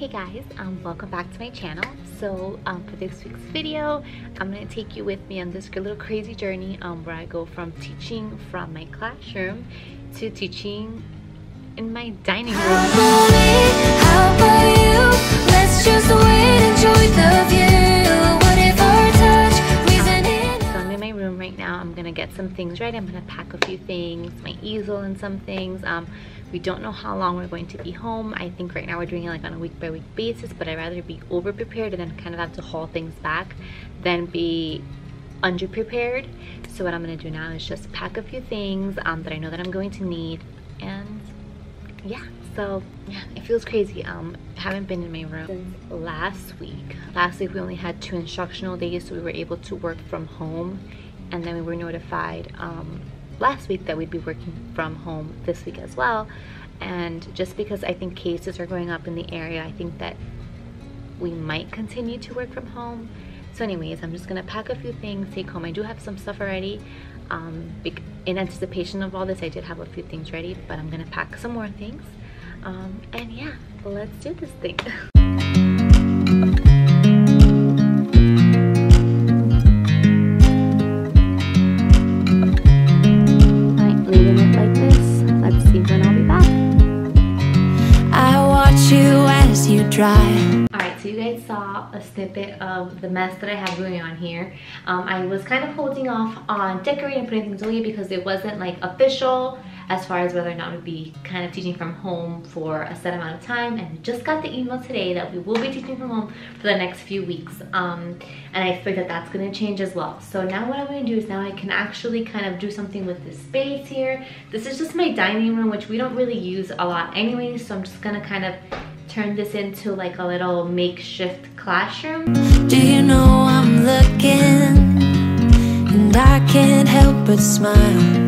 Hey guys, welcome back to my channel. So for this week's video, I'm going to take you with me on this little crazy journey where I go from teaching from my classroom to teaching in my dining room. How about you? Let's just wait, enjoy the view. What if our touch reason in? So I'm in my room right now. I'm going to get some things ready. I'm going to pack a few things, my easel and some things. We don't know how long we're going to be home. I think right now we're doing it like on a week-by-week basis, but I'd rather be over-prepared and then kind of have to haul things back than be under-prepared. So what I'm going to do now is just pack a few things that I know that I'm going to need, and yeah, so yeah, it feels crazy. I haven't been in my room since last week. Last week we only had 2 instructional days, so we were able to work from home, and then we were notified last week that we'd be working from home this week as well. And just because I think cases are going up in the area, I think that we might continue to work from home. So anyways, I'm just gonna pack a few things, take home. I do have some stuff already. In anticipation of all this, I did have a few things ready, but I'm gonna pack some more things. And yeah, let's do this thing. Alright, so you guys saw a snippet of the mess that I have going on here. I was kind of holding off on decorating and putting things away because it wasn't like official as far as whether or not we'd be kind of teaching from home for a set amount of time, and we just got the email today that we will be teaching from home for the next few weeks, and I figured that that's going to change as well. So now what I'm going to do is now I can actually kind of do something with this space here. This is just my dining room, which we don't really use a lot anyway, so I'm just going to kind of turn this into like a little makeshift classroom. Do you know I'm looking and I can't help but smile?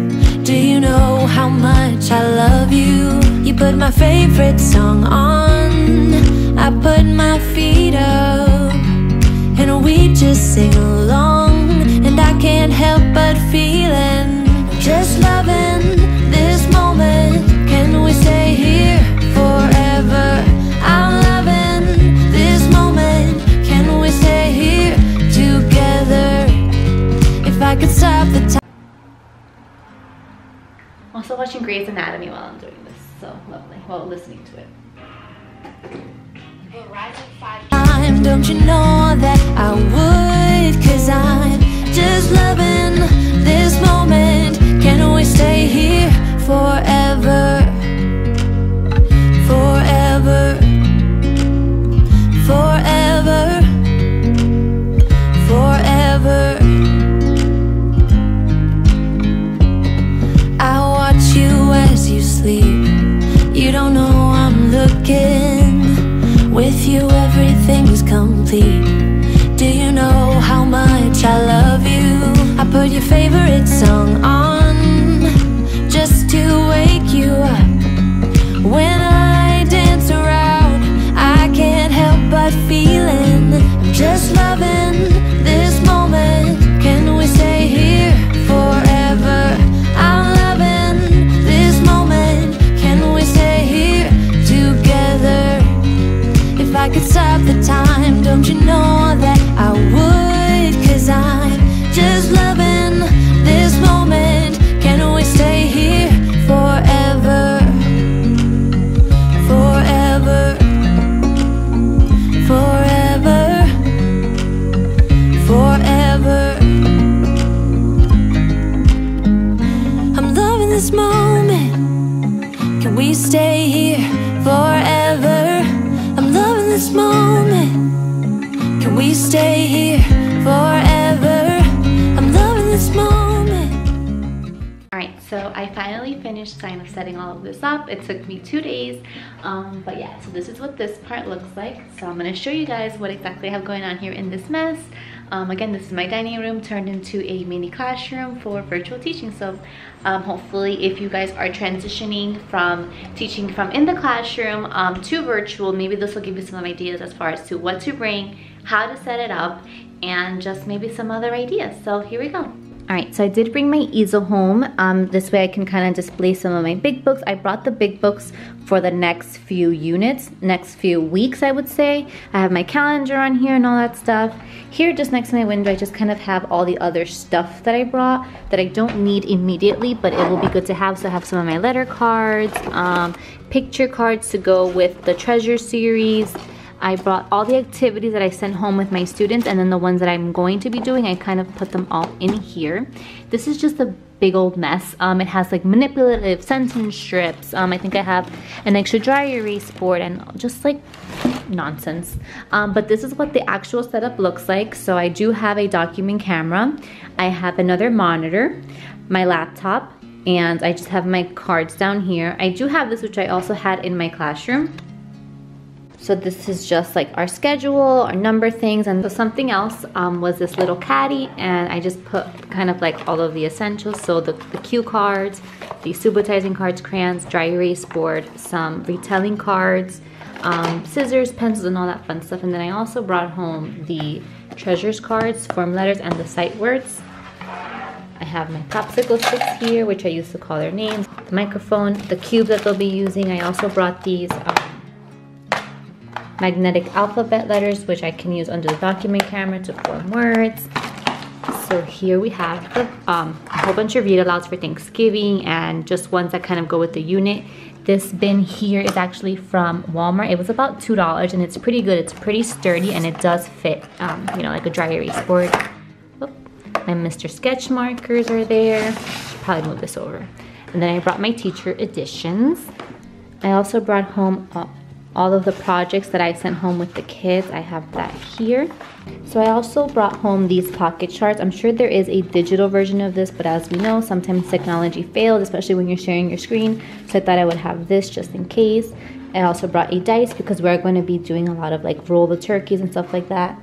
Do you know how much I love you? You put my favorite song on, I put my feet up, and we just sing along, and I can't help but feeling, just loving this moment. Can we stay here forever? I'm loving this moment. Can we stay here together? If I could stop the time. Also watching Grey's Anatomy while I'm doing this, so lovely, while listening to it. Don't you know that I would? 'Cause I'm just loving this moment. Can we stay here forever? Forever. Forever. Forever. I watch you as you sleep. You don't know I'm looking. With you everything's complete. Do you know how much I love you? I put your favorite song on just to wake you up. When I dance around, I can't help but feeling, I'm just loving this moment. Can we stay here forever? I'm loving this moment. Can we stay here together? If I could stop the time, don't you know that I would? 'Cause I'm just loving this moment. Can we stay here forever? Forever. Forever. Forever. I'm loving this moment. Can we stay here forever? I'm loving this moment. Can we stay here forever? I'm loving this moment. Alright, so I finally finished kind of setting all of this up. It took me 2 days, but yeah, so this is what this part looks like. So I'm going to show you guys what exactly I have going on here in this mess. Again, this is my dining room turned into a mini classroom for virtual teaching. So hopefully if you guys are transitioning from teaching from in the classroom to virtual, maybe this will give you some ideas as far as to what to bring, how to set it up, and just maybe some other ideas. So here we go. Alright, so I did bring my easel home. This way I can kind of display some of my big books. I brought the big books for the next few units, next few weeks I would say. I have my calendar on here and all that stuff. Here just next to my window I just kind of have all the other stuff that I brought that I don't need immediately, but it will be good to have. So I have some of my letter cards, picture cards to go with the treasure series. I brought all the activities that I sent home with my students, and then the ones that I'm going to be doing, I kind of put them all in here. This is just a big old mess. It has like manipulative sentence strips. I think I have an extra dry erase board and just like nonsense. But this is what the actual setup looks like. So I do have a document camera. I have another monitor, my laptop, and I just have my cards down here. I do have this, which I also had in my classroom. So this is just like our schedule, our number things, and so something else was this little caddy, and I just put kind of like all of the essentials. So the cue cards, the subitizing cards, crayons, dry erase board, some retelling cards, scissors, pencils, and all that fun stuff. And then I also brought home the treasures cards, form letters, and the sight words. I have my popsicle sticks here, which I used to call their names, the microphone, the cube that they'll be using. I also brought these magnetic alphabet letters, which I can use under the document camera to form words. So here we have the, a whole bunch of read alouds for Thanksgiving and just ones that kind of go with the unit. This bin here is actually from Walmart. It was about $2 and it's pretty good. It's pretty sturdy and it does fit, you know, like a dry erase board. Oh, my Mr. Sketch markers are there. Should probably move this over. And then I brought my teacher editions. I also brought home all of the projects that I sent home with the kids. I have that here. So I also brought home these pocket charts. I'm sure there is a digital version of this, but as we know, sometimes technology fails, especially when you're sharing your screen. So I thought I would have this just in case. I also brought a dice because we're going to be doing a lot of like roll the turkeys and stuff like that.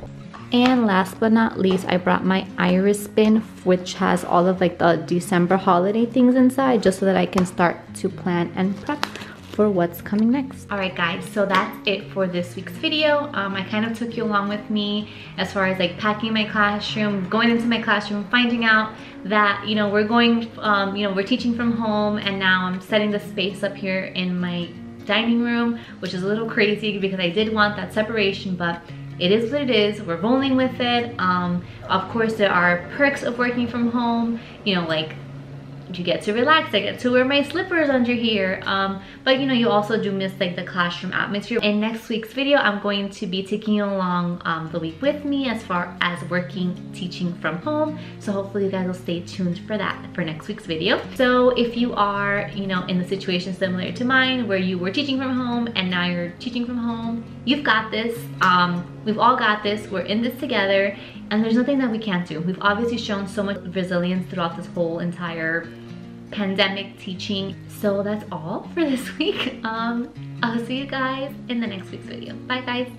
And last but not least, I brought my iris bin, which has all of like the December holiday things inside, just so that I can start to plan and prep for what's coming next. All right guys, so that's it for this week's video. I kind of took you along with me as far as like packing my classroom, going into my classroom, finding out that, you know, we're going, you know, we're teaching from home, and now I'm setting the space up here in my dining room, which is a little crazy because I did want that separation, but it is what it is. We're rolling with it. Of course, there are perks of working from home, you know, like you get to relax, I get to wear my slippers under here, but you know, you also do miss like the classroom atmosphere. In next week's video, I'm going to be taking you along the week with me as far as teaching from home, so hopefully you guys will stay tuned for that for next week's video. So if you are, you know, in the situation similar to mine where you were teaching from home and now you're teaching from home, you've got this. We've all got this. We're in this together, and there's nothing that we can't do. We've obviously shown so much resilience throughout this whole entire pandemic teaching. So that's all for this week. I'll see you guys in the next week's video. Bye guys.